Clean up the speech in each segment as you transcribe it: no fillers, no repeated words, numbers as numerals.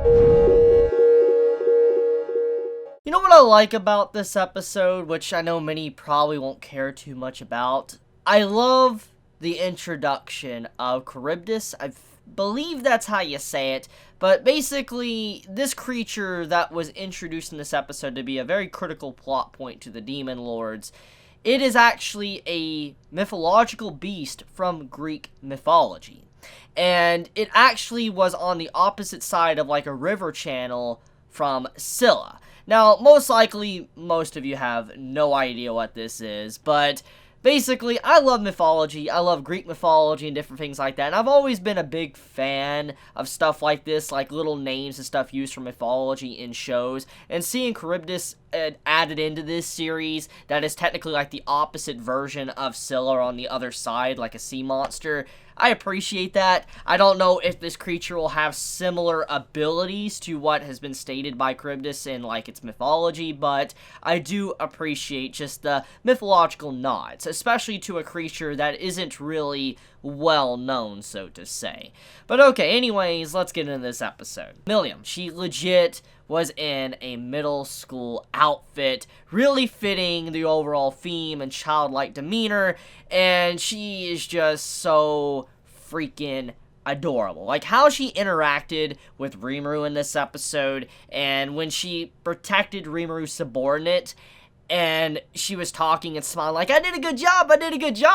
You know what I like about this episode, which I know many probably won't care too much about? I love the introduction of Charybdis. I believe that's how you say it, but basically, this creature that was introduced in this episode to be a very critical plot point to the Demon Lords, it is actually a mythological beast from Greek mythology. And it actually was on the opposite side of like a river channel from Scylla. Now, most likely, most of you have no idea what this is, but basically, I love mythology. I love Greek mythology and different things like that, and I've always been a big fan of stuff like this, like little names and stuff used for mythology in shows, and seeing Charybdis added into this series that is technically like the opposite version of Scylla on the other side, like a sea monster, I appreciate that. I don't know if this creature will have similar abilities to what has been stated by Charybdis in, like, its mythology, but I do appreciate just the mythological nods, especially to a creature that isn't really well known, so to say. But okay, anyways, let's get into this episode. Milim, she legit was in a middle school outfit, really fitting the overall theme and childlike demeanor, and she is just so freaking adorable. Like, how she interacted with Rimuru in this episode, and when she protected Rimuru's subordinate, and she was talking and smiling like, I did a good job,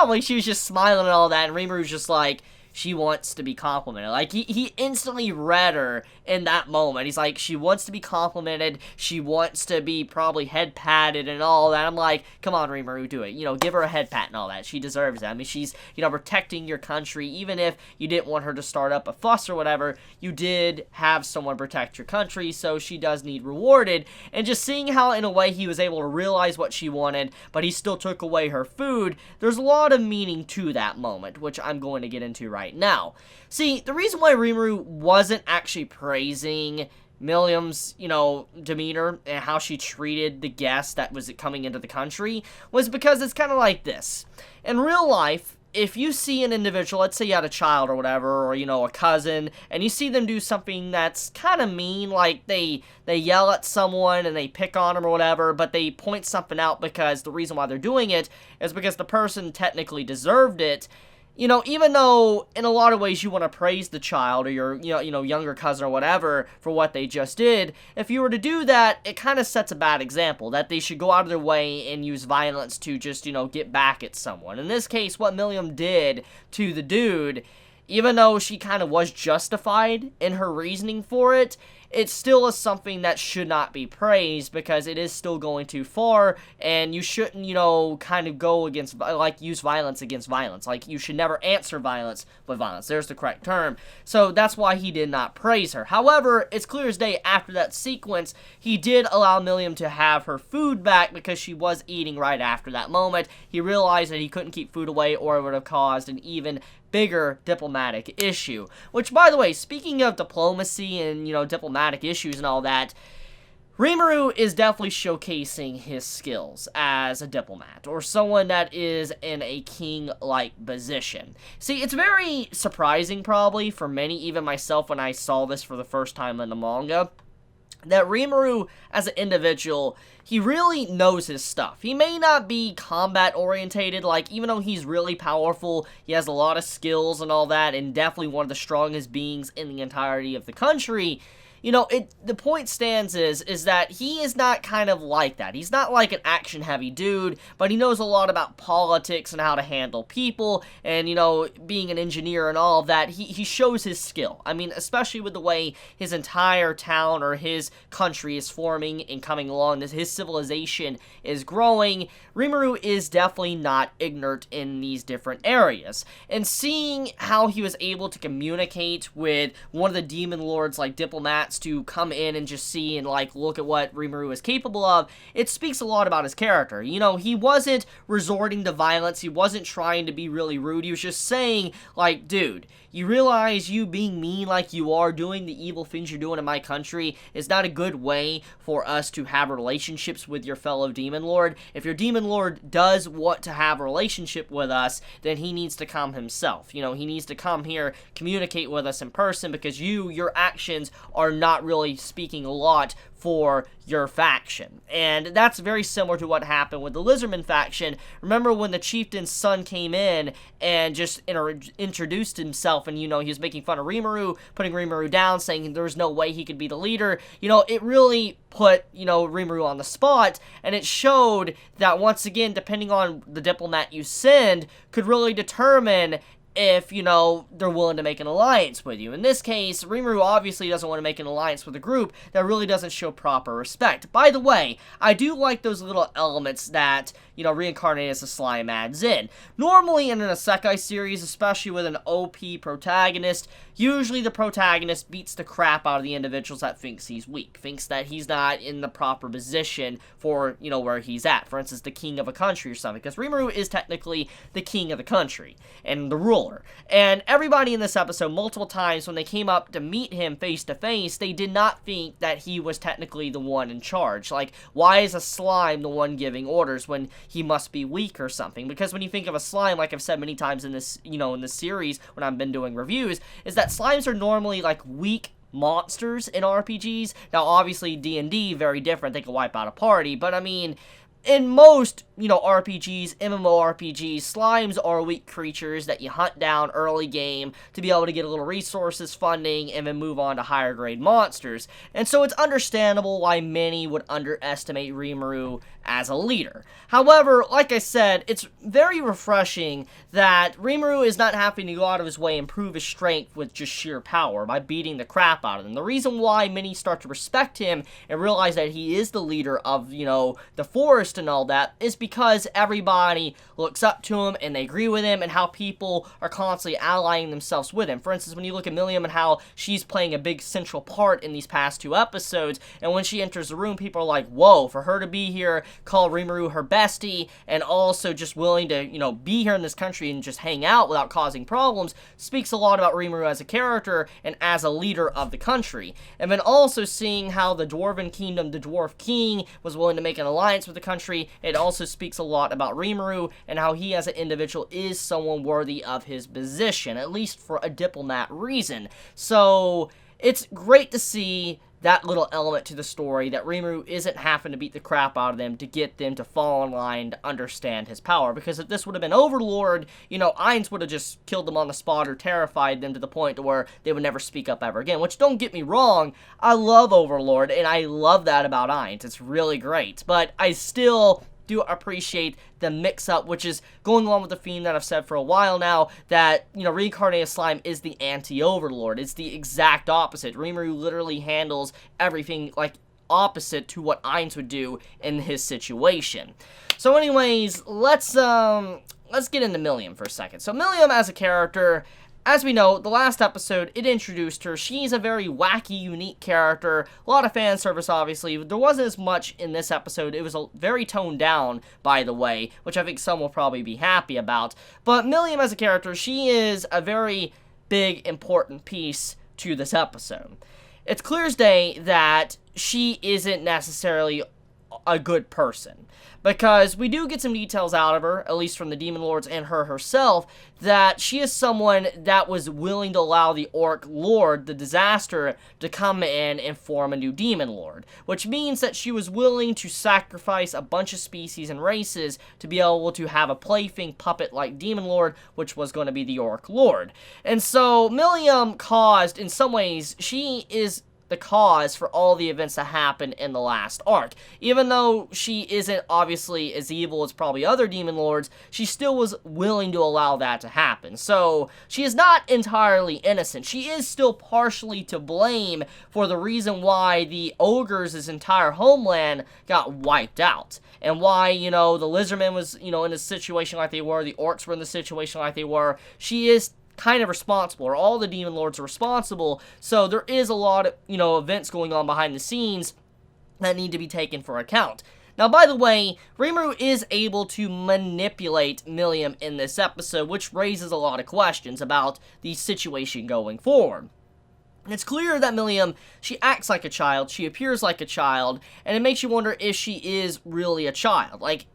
like, she was just smiling and all that, and Rimuru's just like, she wants to be complimented. Like, he instantly read her in that moment. He's like, she wants to be complimented, she wants to be probably head patted and all that. I'm like, come on, Rimuru, do it. You know, give her a head pat and all that. She deserves that. I mean, she's, you know, protecting your country. Even if you didn't want her to start up a fuss or whatever, you did have someone protect your country, so she does need rewarded. And just seeing how, in a way, he was able to realize what she wanted, but he still took away her food, there's a lot of meaning to that moment, which I'm going to get into right now. See, the reason why Rimuru wasn't actually praising Milim's, you know, demeanor and how she treated the guest that was coming into the country was because it's kind of like this. In real life, if you see an individual, let's say you had a child or whatever, or, you know, a cousin, and you see them do something that's kind of mean, like they yell at someone and they pick on them or whatever, but they point something out because the reason why they're doing it is because the person technically deserved it. You know, even though in a lot of ways you want to praise the child or your, you know, younger cousin or whatever for what they just did, if you were to do that, it kind of sets a bad example, that they should go out of their way and use violence to just, you know, get back at someone. In this case, what Milim did to the dude, even though she kind of was justified in her reasoning for it, it still is something that should not be praised because it is still going too far, and you shouldn't, you know, kind of go against, like, use violence against violence. Like, you should never answer violence with violence. There's the correct term. So that's why he did not praise her. However, it's clear as day after that sequence, he did allow Milim to have her food back because she was eating right after that moment. He realized that he couldn't keep food away or it would have caused an even bigger diplomatic issue. Which, by the way, speaking of diplomacy and, you know, diplomatic issues and all that, Rimuru is definitely showcasing his skills as a diplomat, or someone that is in a king-like position. See, it's very surprising, probably, for many, even myself, when I saw this for the first time in the manga, that Rimuru, as an individual, he really knows his stuff. He may not be combat-orientated, like, even though he's really powerful, he has a lot of skills and all that, and definitely one of the strongest beings in the entirety of the country. You know, the point stands is that he is not kind of like that. He's not like an action-heavy dude, but he knows a lot about politics and how to handle people, and, you know, being an engineer and all of that, he shows his skill. I mean, especially with the way his entire town or his country is forming and coming along, his civilization is growing. Rimuru is definitely not ignorant in these different areas. And seeing how he was able to communicate with one of the Demon Lord's, like, diplomats to come in and just see and, like, look at what Rimuru is capable of, it speaks a lot about his character. You know, he wasn't resorting to violence, he wasn't trying to be really rude, he was just saying, like, dude, you realize you being mean like you are, doing the evil things you're doing in my country, is not a good way for us to have relationships with your fellow Demon Lord. If your Demon Lord does want to have a relationship with us, then he needs to come himself. You know, he needs to come here, communicate with us in person, because your actions are not really speaking a lot for your faction. And that's very similar to what happened with the Lizardman faction. Remember when the chieftain's son came in and just introduced himself, and, he was making fun of Rimuru, putting Rimuru down, saying there was no way he could be the leader. It really put, Rimuru on the spot, and it showed that, once again, depending on the diplomat you send, could really determine if, they're willing to make an alliance with you. In this case, Rimuru obviously doesn't want to make an alliance with a group that really doesn't show proper respect. By the way, I do like those little elements that, Reincarnated as a Slime adds in. Normally in an isekai series, especially with an OP protagonist, usually the protagonist beats the crap out of the individuals that thinks he's weak, thinks that he's not in the proper position for, where he's at. For instance, the king of a country or something, because Rimuru is technically the king of the country and the ruler. And everybody in this episode, multiple times when they came up to meet him face to face, they did not think that he was technically the one in charge. Like, why is a slime the one giving orders when he must be weak or something? Because when you think of a slime, like I've said many times in this, in this series when I've been doing reviews, is that slimes are normally like weak monsters in RPGs. Now, obviously, D&D, very different. They can wipe out a party, but I mean, in most, RPGs, MMORPGs, slimes are weak creatures that you hunt down early game to be able to get a little resources, funding, and then move on to higher grade monsters. And so it's understandable why many would underestimate Rimuru as a leader. However, like I said, it's very refreshing that Rimuru is not having to go out of his way and prove his strength with just sheer power by beating the crap out of them. The reason why many start to respect him and realize that he is the leader of, the forest and all that is because everybody looks up to him and they agree with him, and how people are constantly allying themselves with him. For instance, when you look at Milim and how she's playing a big central part in these past 2 episodes, and when she enters the room, people are like, whoa, for her to be here, call Rimuru her bestie, and also just willing to, be here in this country and just hang out without causing problems, speaks a lot about Rimuru as a character and as a leader of the country. And then also seeing how the Dwarven Kingdom, the Dwarf King, was willing to make an alliance with the country, it also speaks a lot about Rimuru and how he as an individual is someone worthy of his position, at least for a diplomat reason. So it's great to see that little element to the story, that Rimuru isn't having to beat the crap out of them to get them to fall in line to understand his power. Because if this would have been Overlord, Ainz would have just killed them on the spot or terrified them to the point to where they would never speak up ever again. Which, don't get me wrong, I love Overlord, and I love that about Ainz. It's really great. But I still do appreciate the mix-up, which is going along with the theme that I've said for a while now, that, Reincarnated Slime is the anti-Overlord. It's the exact opposite. Rimuru literally handles everything, like, opposite to what Ainz would do in his situation. So anyways, let's get into Milim for a second. So Milim as a character, as we know, the last episode, it introduced her. She's a very wacky, unique character. A lot of fan service, obviously. There wasn't as much in this episode. It was very toned down, by the way, which I think some will probably be happy about. But Milim as a character, she is a very big, important piece to this episode. It's clear as day that she isn't necessarily a good person, because we do get some details out of her, at least from the Demon Lords and her herself, that she is someone that was willing to allow the Orc Lord, the Disaster, to come in and form a new Demon Lord, which means that she was willing to sacrifice a bunch of species and races to be able to have a plaything puppet-like Demon Lord, which was going to be the Orc Lord. And so Milim caused, in some ways, she is the cause for all the events that happened in the last arc. Even though she isn't obviously as evil as probably other Demon Lords, she still was willing to allow that to happen. So she is not entirely innocent. She is still partially to blame for the reason why the Ogres' entire homeland got wiped out. And why, the Lizardman was, in a situation like they were, the Orcs were in the situation like they were. She is kind of responsible, or all the Demon Lords are responsible, so there is a lot of, events going on behind the scenes that need to be taken for account. Now, by the way, Rimuru is able to manipulate Milim in this episode, which raises a lot of questions about the situation going forward. And it's clear that Milim, she acts like a child, she appears like a child, and it makes you wonder if she is really a child. Like,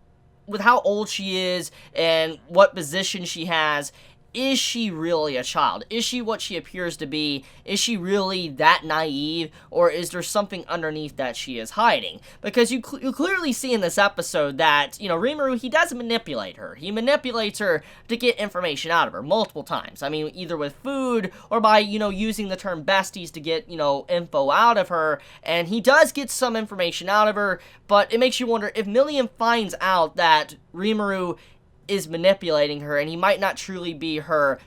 with how old she is and what position she has, is she really a child? Is she what she appears to be? Is she really that naive? Or is there something underneath that she is hiding? Because you clearly see in this episode that, you know, Rimuru, he does manipulate her. He manipulates her to get information out of her multiple times. I mean, either with food or by, you know, using the term besties to get, you know, info out of her. And he does get some information out of her, but it makes you wonder if Milim finds out that Rimuru is manipulating her and he might not truly be her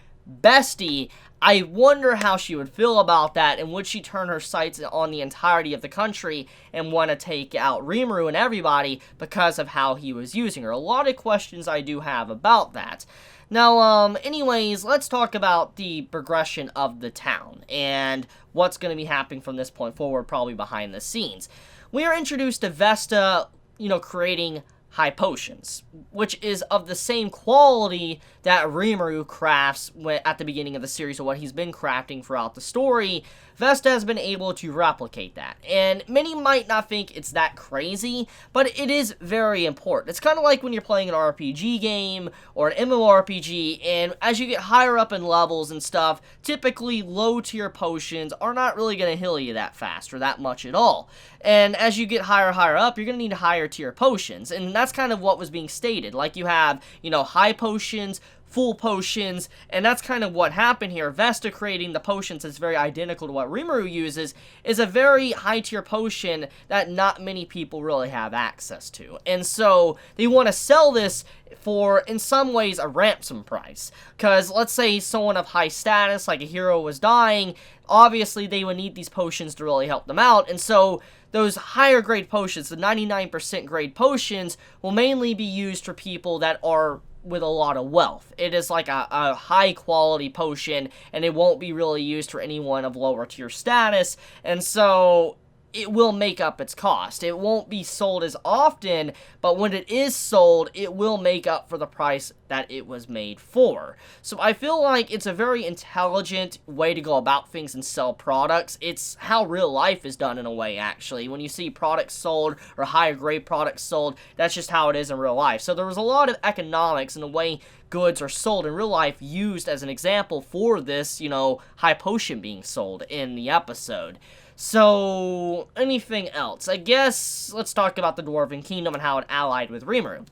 bestie, I wonder how she would feel about that, and would she turn her sights on the entirety of the country and want to take out Rimuru and everybody because of how he was using her. A lot of questions I do have about that. Now, anyways, let's talk about the progression of the town and what's going to be happening from this point forward, probably behind the scenes. We are introduced to Vesta, you know, creating high potions, which is of the same quality that Rimuru crafts at the beginning of the series, or what he's been crafting throughout the story. Vesta has been able to replicate that, and many might not think it's that crazy, but it is very important. It's kind of like when you're playing an RPG game or an MMORPG, and as you get higher up in levels and stuff, typically low tier potions are not really going to heal you that fast or that much at all. And as you get higher up, you're going to need higher tier potions, and that's kind of what was being stated. Like, you have, you know, high potions, full potions, and that's kind of what happened here. Vesta creating the potions that's very identical to what Rimuru uses is a very high tier potion that not many people really have access to. And so they want to sell this for, in some ways, a ransom price. Because let's say someone of high status, like a hero, was dying, obviously they would need these potions to really help them out, and so those higher grade potions, the 99% grade potions, will mainly be used for people that are with a lot of wealth. It is like a high quality potion, and it won't be really used for anyone of lower tier status, and so it will make up its cost. It won't be sold as often, but when it is sold, it will make up for the price that it was made for. So I feel like it's a very intelligent way to go about things and sell products. It's how real life is done in a way, actually. When you see products sold or higher grade products sold, that's just how it is in real life. So there was a lot of economics in the way goods are sold in real life used as an example for this, you know, high potion being sold in the episode. So, anything else? I guess let's talk about the Dwarven Kingdom and how it allied with Rimuru.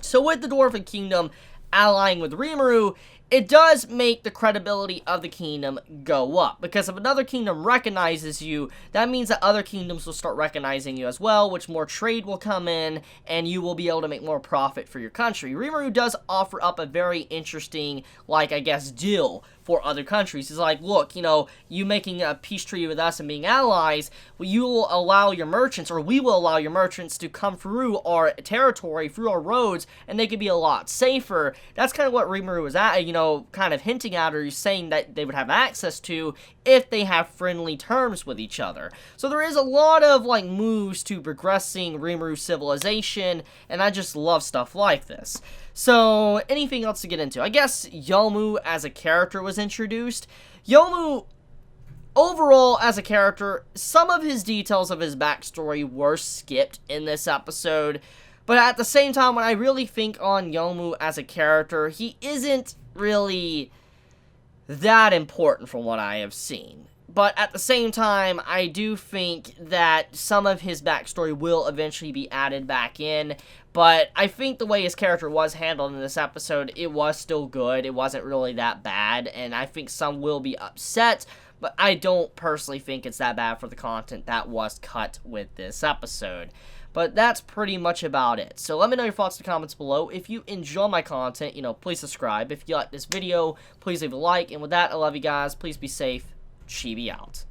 So with the Dwarven Kingdom allying with Rimuru, it does make the credibility of the kingdom go up. Because if another kingdom recognizes you, that means that other kingdoms will start recognizing you as well, which more trade will come in, and you will be able to make more profit for your country. Rimuru does offer up a very interesting, like, I guess, deal for other countries. It's like, look, you know, you making a peace treaty with us and being allies, well, you will allow your merchants, or we will allow your merchants to come through our territory, through our roads, and they could be a lot safer. That's kind of what Rimuru was at, you know, kind of hinting at, or saying that they would have access to if they have friendly terms with each other. So there is a lot of, like, moves to progressing Rimuru's civilization, and I just love stuff like this. So, anything else to get into? I guess Yomu as a character was introduced. Yomu, overall, as a character, some of his details of his backstory were skipped in this episode, but at the same time, when I really think on Yomu as a character, he isn't really that important from what I have seen. But at the same time, I do think that some of his backstory will eventually be added back in. But I think the way his character was handled in this episode, it was still good. It wasn't really that bad. And I think some will be upset. But I don't personally think it's that bad for the content that was cut with this episode. But that's pretty much about it. So let me know your thoughts in the comments below. If you enjoy my content, you know, please subscribe. If you like this video, please leave a like. And with that, I love you guys. Please be safe. Chibi out.